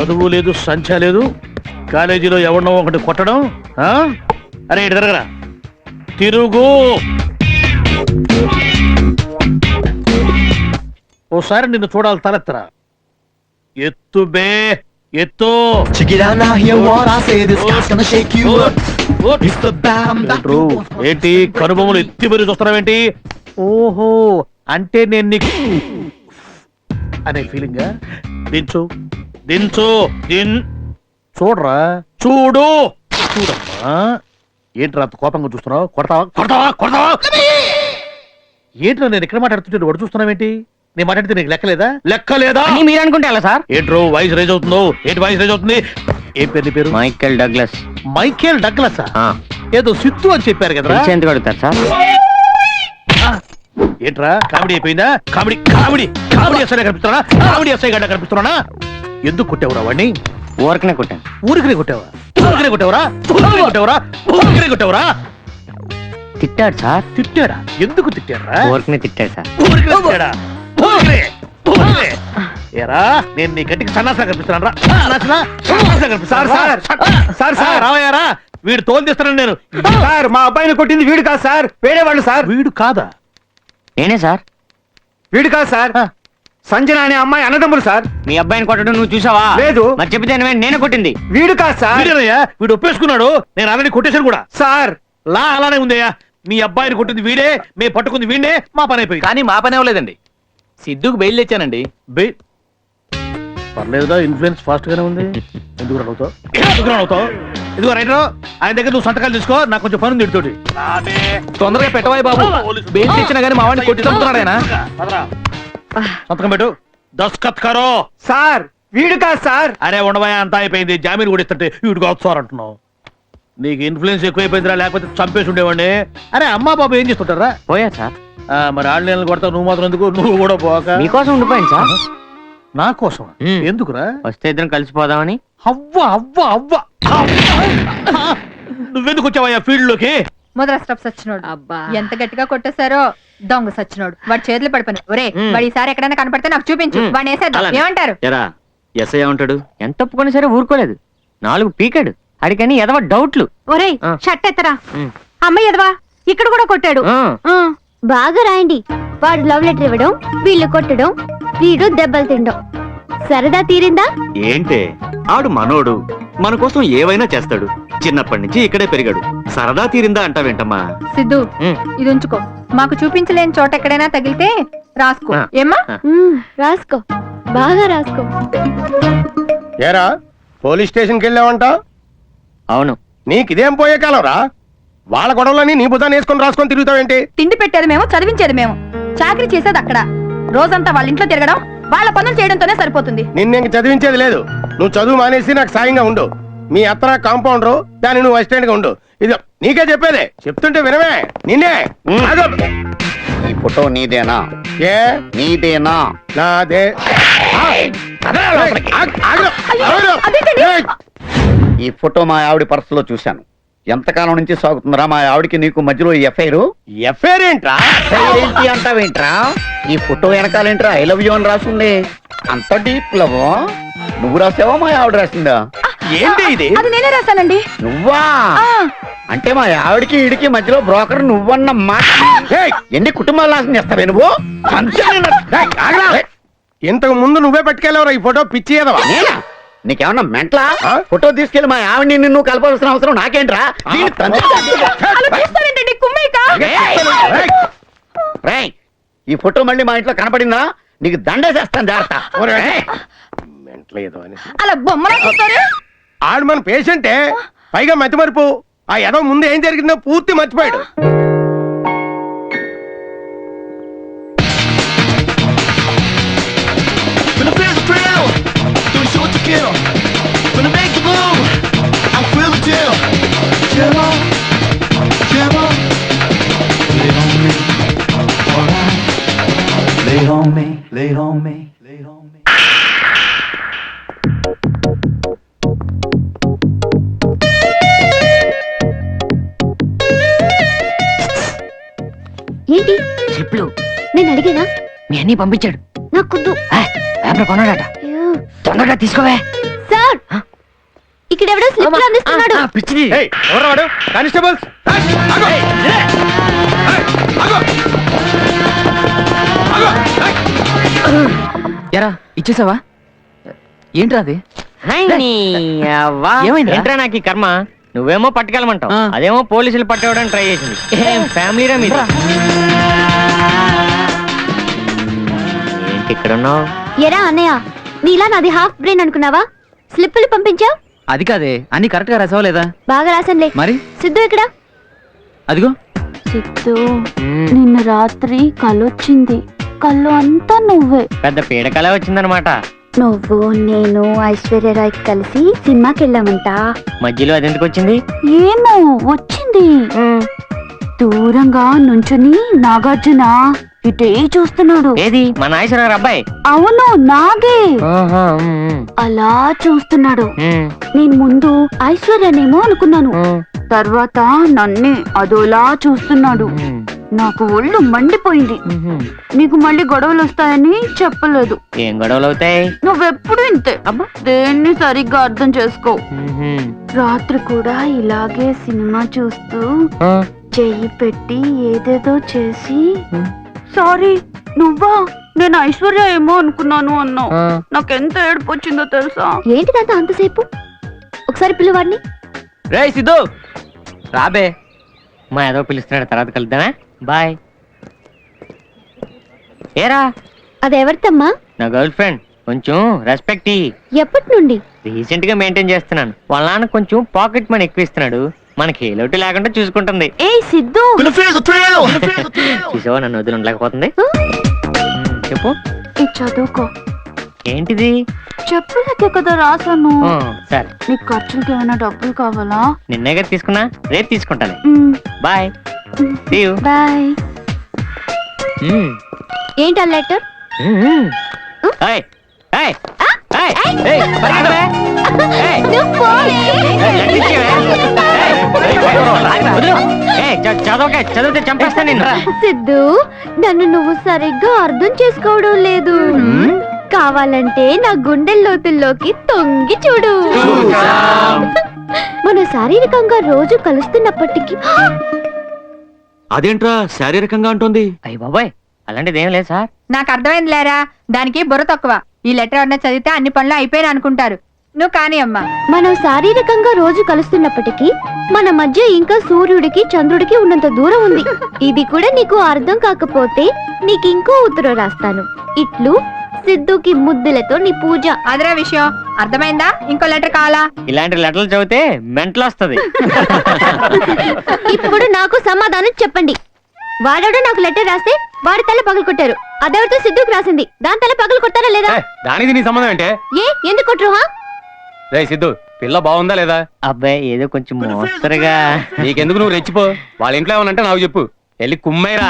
చదువు లేదు, సంఖ్య లేదు, కాలేజీలో ఎవరినో ఒకటి కొట్టడం. అరే ఇటు తిరగరా, తిరుగు. ఓసారి నిన్ను చూడాలి, తలెత్తరా. ఎత్తు బే, ఎత్తు. ఏంటి కనుబొమ్మలు ఎత్తి మరి చూస్తున్నావేంటి? ఓహో, అంటే నేను నీకు అనే ఫీలింగ్. దించు దించు, చూడరా, చూడు చూడమ్మా. ఏంటి అంత కోపంగా చూస్తున్నావు? కొడతావా కొడతావా కొడతావా? ఏంట్రా నేను ఇక్కడ మాట్లాడుతుంటే వాడు చూస్తున్నావేంటి? నేను మాట్లాడితే నీకు లెక్కలేదా? లెక్కలేదా మీరు అనుకుంటే అలా సార్. ఏంట్రో వాయిస్ రైజ్ అవుతుందో? ఏంటి వాయిస్ రైజ్ అవుతుంది? ఏం పేరు నీ పేరు? Michael Douglas. Michael Douglas? ఏదో సిద్ధు అని చెప్పారు కదా. ఎందుకు అడుగుతారు సార్? ఏంట్రా కామెడీ అయిపోయిందా? కామెడీ కామెడీ కామెడీ ఎస్ఐ కనిపిస్తున్నా? కామెడీ ఎస్ఐ గడ్డ కనిపిస్తున్నా? ఎందుకు కొట్టావురా వాడిని? ఊరికనే కొట్టాను. ఊరికనే కొట్టావా? ఊరికనే కొట్టావరా? ఊరికనే కొట్టావరా? ఊరికనే కొట్టావరా? తిట్టాడు సార్. తిట్టాడా? ఎందుకు తిట్టారా? ఊరికనే తిట్టాడు సార్. ఊరికనే తిట్టాడా? ఊరికనే ఊరికనే. ఏరా నేను నీ గట్టికి సన్నాసా కనిపిస్తున్నాను రా. సార్ రావయ్యారా, వీడు తోలు తీస్తున్నాను నేను. సార్ మా అబ్బాయిని కొట్టింది వీడు కాదు సార్, వేరే వాళ్ళు సార్. వీడు కాదా? నేనే సార్. వీడు కాదు సార్, సంజన అనే అమ్మాయి అన్నదమ్ములు సార్. మీ అబ్బాయిని కొట్టడం నువ్వు చూసావా? లేదు. మరి చెప్తే నేనే కొట్టింది. వీడు కాదు సార్. వీడేనయ్యా, వీడు ఒప్పేసుకున్నాడు. నేను ఆల్రెడీ కొట్టేశాను కూడా సార్. లా అలానే ఉందయ్యా. మీ అబ్బాయిని కొట్టింది వీడే, మేము పట్టుకుంది వీడే, మా పని అయిపోయింది. కానీ మా పని అవ్వలేదండి, సిద్ధుకు బెయిల్ తెచ్చానండి. పర్లేదుగా, ఇన్ఫ్లుయెన్స్ ఫాస్ట్ గానే ఉంది. ఎందుకు అవుతావు? ఇదిగో రైటర్, ఆయన దగ్గర నువ్వు సంతకాలు తీసుకో, నాకు కొంచెం పని ఉంది తోటి. తొందరగా పెట్టవాయి బాబు, బెయిల్ తెచ్చినా గానీ మా వాడిని కొట్టి చంపుతున్నాడు ఆయన. సంతకం పెట్టు, దస్కత్ కరో. సార్ వీడు కాదు సార్. అరే ఉండవయా, అంతా అయిపోయింది. జామీన్ కూడా ఇస్తుంటే వీడు కాదు సార్ అంటున్నావు. నీకు ఇన్ఫ్లుయెన్స్ ఎక్కువైపోయిందిరా, లేకపోతే చంపేసి ఉండేవాడిని. అరే అమ్మా బాబు ఏం చేస్తుంటారా? పోయా సార్. మరి ఆళ్ళు నెలలు కొడతావు, నువ్వు మాత్రం ఎందుకు? నువ్వు కూడా పోక. మీకోసం ఉండిపోయింది సార్. నా కోసం? ఎందుకురా? వస్తే ఇద్దరం కలిసిపోదామని. అవ్వ అవ్వ అవ్వ, నువ్వెందుకు వచ్చావయ్యా ఫీల్డ్ లోకి? మొదల స్టెప్ సచ్చినోడు. అబ్బా ఎంత గట్టిగా కొట్టేశారో. దొంగ సచ్చినోడు, వాడి చేతులు పడిపోయి. ఒరే వాడి ఈసారి ఎక్కడైనా కనపడితే నాకు చూపించు, వాడిని వేసేద్దాం. ఏమంటారు? ఎస్ఐ ఏమంటాడు? ఎంత ఒప్పుకున్నా సరే ఊరుకోలేదు. 4 పీకాడు. అడిగని ఎదవ డౌట్లు. ఒరే షర్ట్ ఎత్తరా, అమ్మాయి ఎదవా ఇక్కడ కూడా కొట్టాడు. బాగా రాయండి. వాడు లవ్ లెటర్ ఇవ్వడం, వీళ్ళు కొట్టడం, వీడు దెబ్బలు తినడం. సరదా తీరిందా? ఏంటే ఆడు మనోడు, మన కోసం ఏవైనా చేస్తాడు. చిన్నప్పటి నుంచి ఇక్కడే పెరిగాడు. సరదా తీరిందా అంటావేంటమ్మా? సిద్ధు ఇది ఉంచుకో, మాకు చూపించలేని చోట ఎక్కడైనా తగిలితే రాసుకో. ఏమ్మా? రాసుకో, బాగా రాసుకో. ఏరా పోలీస్ స్టేషన్కి వెళ్ళావంట? అవును. నీకిదేం పోయే కాలం రా? వాళ్ళ గొడవలని నీ బుధాన్ని వేసుకొని రాసుకొని తిరుగుతావేంటి? తిండి పెట్టేది మేము, చదివించేది మేము, చాకరీ చేసేది అక్కడ. రోజంతా వాళ్ళ ఇంట్లో తిరగడం, వాళ్ళ పనులు చేయడంతోనే సరిపోతుంది. నిన్ను చదివించేది లేదు. నువ్వు చదువు మానేసి నాకు సాయంగా ఉండు. మీ అత్తన కాంపౌండరు, దాన్ని నువ్వు అసిస్టెంట్ గా ఉండు. ఇది నీకే చెప్పేదే, చెప్తుంటే వినవే. నిన్నే. ఈ ఫోటో నీదేనా? ఏ నీదేనా? నాదే. ఈ ఫోటో మా ఆవిడ పర్సులో చూశాను. ఎంతకాలం నుంచి సాగుతుందిరా మా ఆవిడికి నీకు మధ్యలో ఈ ఎఫ్ఐఆర్? ఎఫ్ఐఆర్ ఏంట్రా? ఏంటి అంటావేంట్రా? ఈ ఫోటో వెనకాలేంట్రా ఐ లవ్ యూ అని రాసింది. అంత డీప్ లవ్ నువ్వు రాసావా మా ఆవిడ రాసిందా? ఏంటి ఇది? అది నేనే రాశానండి. నువ్వా? అంటే మా ఆవిడికి ఈడికి మధ్యలో బ్రోకర్ నువ్వన్న మాట. ఎన్ని కుటుంబాలు నాశనం చేస్తావే నువ్వు? ఇంతకు ముందు నువ్వే పట్టుకెళ్ళవరా ఈ ఫోటో? పిచ్చి ఏదవా? నీకేమన్నా మెంట్లా? ఫోటో తీసుకెళ్లి మా ఆవిడ్ని నిన్ను కలపాల్సిన అవసరం నాకేంట్రా? ఈ ఫోటో మళ్ళీ మా ఇంట్లో కనపడిందా నీకు దండేసేస్తాను. జాగ్రత్త. అలా బొమ్మలా చూస్తారు. ఆడు మన పేషెంటే, పైగా మతి మరుపు. ఆ ఏదో ముందు ఏం జరిగిందో పూర్తి మర్చిపోయాడు. ఏంటి చెప్పులు నేను అడిగానా? మీ అన్ని పంపించాడు. నాకు పేపర్ కొన్నాడట. తొందరగా తీసుకోవే. సార్ ఇక్కడ ఎవడో స్లిప్ అందిస్తున్నాడు. పిచ్చిది. ఏయ్, ఎవరు వాడు? కానిస్టేబుల్స్ ఏయ్, ఆగు! ఏయ్, ఆగు! ఆగు! ఏయ్! ఎరా ఇచ్చేసావా? ఏంట్రా అది? హై, నీ అవ్వ. ఏమైందిరా? ఏంట్రా నాకు ఈ కర్మ? నువ్వేమో పట్టుకెళ్ళమంటావు, ఆ. అదేమో పోలీసులు పట్టేవడానికి ట్రై చేసింది. ఏం ఫ్యామిలీరా మీరు? ఏంటి ఇక్కడ ఉన్నావు? ఎరా అన్నయ్య, నీలా నాది హాఫ్ బ్రెయిన్ అనుకున్నావా? స్లిప్పులు పంపించావు. అది కాదే, అన్ని కరెక్ట్ గా రాసావా లేదా? బాగా రాసంలే. మరి సిద్ధు ఇక్కడ. అదిగో. సిద్ధు, మ్మ్. నిన్న రాత్రి కలొచ్చింది. కళ్ళు అంతా నువ్వే. పెద్ద పీడకలే వచ్చిందనమాట. నువ్వు నేను ఐశ్వర్యరాయ్ కలిసి సినిమాకి వెళ్ళామంట. మధ్యలో అదెందుకు వచ్చింది? ఏమో వచ్చింది. దూరంగా నుంచుని నాగార్జున ఇటే చూస్తున్నాడు. ఏది మన నాగేశ్వరరావు అబ్బాయి? అవును, నాగే ఆహా, ఉమ్, అలా చూస్తున్నాడు. ఉమ్, నేను ముందు ఐశ్వర్యనేమో అనుకున్నాను, ఉమ్, తర్వాత నన్నే అదోలా చూస్తున్నాడు. ఉమ్, నాకు ఒళ్ళు మండిపోయింది. ఉమ్. నీకు మళ్ళీ గొడవలు వస్తాయని చెప్పలేదు. ఏం గొడవలు అవుతాయి? నువ్వెప్పుడు ఇంతే, అబ్బా. దేన్ని సరిగ్గా అర్థం చేసుకో. ఉమ్, రాత్రి కూడా ఇలాగే సినిమా చూస్తూ ఆ, చెయ్యి పెట్టి ఏదేదో చేసి ఉమ్, సారీ నువ్వా, నేను ఐశ్వర్య ఏమో అనుకున్నాను అన్నావు. ఆ. నాకెంత ఏడుపు వచ్చిందో తెలుసా? ఏంటిదంతా అంతసేపు? ఒకసారి పిల్లవాడిని. రేయ్ సిద్ధు, రాబే. మా ఏదో పిలుస్తున్నాడు, తర్వాత కలుద్దామా? బాయ్. ఏరా, అదెవరితమ్మా? నా గర్ల్ ఫ్రెండ్. కొంచెం రెస్పెక్ట్ ఇయ్యి. ఎప్పటి నుండి? రీసెంట్ గా మెయింటైన్ చేస్తున్నాను. వాళ్ళ నాన్న కొంచెం పాకెట్ మనీ ఎక్కువ ఇస్తున్నాడు. మనకి ఏ లోటు లేకుండా చూసుకుంటుంది. ఏ సిద్ధు, చూసావా నన్ను వదిలి ఉండలేకపోతుంది. చెప్పు, ఇది చదువుకో. ఏంటిది? చెప్పులకే కదా రాసాను. సరే, నీకు ఖర్చులకి ఏమైనా డబ్బులు కావాలా? నిన్నేగా తీసుకున్నా, రేపు తీసుకుంటాను. బాయ్. See you. బాయ్. మ్మ్. ఏంటి ఆ లెటర్? మ్మ్. ఏయ్, ఏయ్, ఏయ్, ఏయ్, పరిగెత్తవే. ఏయ్, లెటర్ ఇచ్చేవే. వదిలు. ఏయ్, చదివితే చంపేస్తా నిన్ను. సిద్ధు, నన్ను నువ్వు సరిగ్గా అర్థం చేసుకోవడం లేదు. కావాలంటే నా గుండె లోతుల్లోకి తొంగి చూడు. మనం శారీరకంగా రోజు కలుస్తున్నప్పటికీ అదేంట్రా శారీరకంగా అంటుంది? అయ్య బాబాయ్, అలాంటిది ఏం లేదు సార్. నాకు అర్థమైంది లేరా, దానికి బుర్ర తక్కువ. ఈ లెటర్ అన్న చదివితే అన్ని పనులు అయిపోయిన అనుకుంటారు. నువ్వు కానీ అమ్మా. మనం శారీరకంగా రోజు కలుస్తున్నప్పటికీ మన మధ్య ఇంకా సూర్యుడికి చంద్రుడికి ఉన్నంత దూరం ఉంది. ఇది కూడా నీకు అర్థం కాకపోతే నీకు ఇంకో ఉత్తరం రాస్తాను. ఇట్లు సిద్ధుకి ముద్దులతో నీ పూజ. అదరా విషయం, అర్థమైందా? ఇంకో లెటర్ కావాలా? ఇలాంటి లెటర్లు చదివితే మెంటల్ వస్తుంది. ఇప్పుడు నాకు సమాధానం చెప్పండి. వాడెవడో నాకు లెటర్ రాస్తే వాడి తల పగలు కొట్టారు. అదెవరితో సిద్ధుకు రాసింది, దాని తల పగలు కొట్టారా లేదా? దానికి నీ సంబంధం ఏంటే? ఏ ఎందుకు కొట్టరు? రే సిద్ధు, పిల్ల బాగుందా లేదా? అబ్బాయి ఏదో కొంచెం మోస్తరుగా. నీకెందుకు, నువ్వు రెచ్చిపో. వాళ్ళ ఇంట్లో ఏమనంటే నాకు చెప్పు. వెళ్ళి కుమ్మైరా.